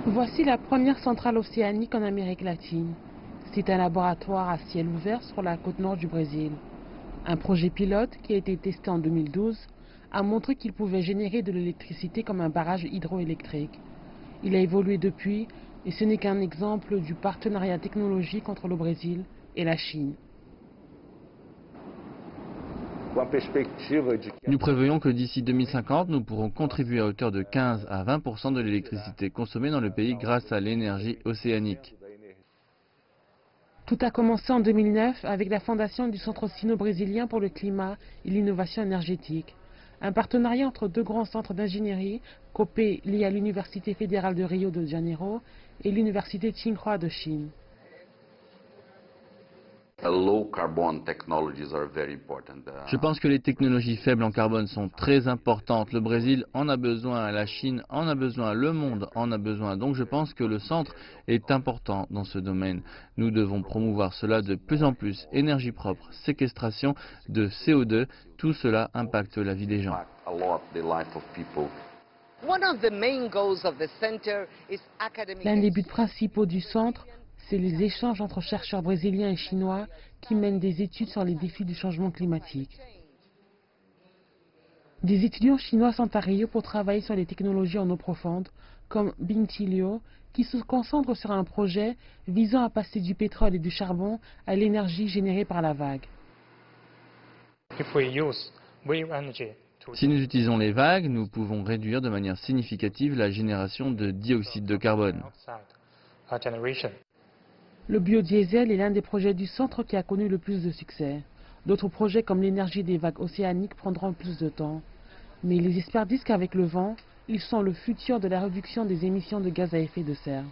Voici la première centrale océanique en Amérique latine. C'est un laboratoire à ciel ouvert sur la côte nord du Brésil. Un projet pilote qui a été testé en 2012 a montré qu'il pouvait générer de l'électricité comme un barrage hydroélectrique. Il a évolué depuis et ce n'est qu'un exemple du partenariat technologique entre le Brésil et la Chine. Nous prévoyons que d'ici 2050, nous pourrons contribuer à hauteur de 15 à 20% de l'électricité consommée dans le pays grâce à l'énergie océanique. Tout a commencé en 2009 avec la fondation du Centre sino-brésilien pour le climat et l'innovation énergétique. Un partenariat entre deux grands centres d'ingénierie, COPE lié à l'Université fédérale de Rio de Janeiro et l'Université Tsinghua de Chine. Je pense que les technologies faibles en carbone sont très importantes. Le Brésil en a besoin, la Chine en a besoin, le monde en a besoin. Donc je pense que le centre est important dans ce domaine. Nous devons promouvoir cela de plus en plus. Énergie propre, séquestration de CO2, tout cela impacte la vie des gens. L'un des buts principaux du centre, c'est les échanges entre chercheurs brésiliens et chinois qui mènent des études sur les défis du changement climatique. Des étudiants chinois sont à Rio pour travailler sur les technologies en eau profonde, comme Bing Tilio, qui se concentre sur un projet visant à passer du pétrole et du charbon à l'énergie générée par la vague. Si nous utilisons les vagues, nous pouvons réduire de manière significative la génération de dioxyde de carbone. Le biodiesel est l'un des projets du centre qui a connu le plus de succès. D'autres projets comme l'énergie des vagues océaniques prendront plus de temps. Mais les experts disent qu'avec le vent, ils sont le futur de la réduction des émissions de gaz à effet de serre.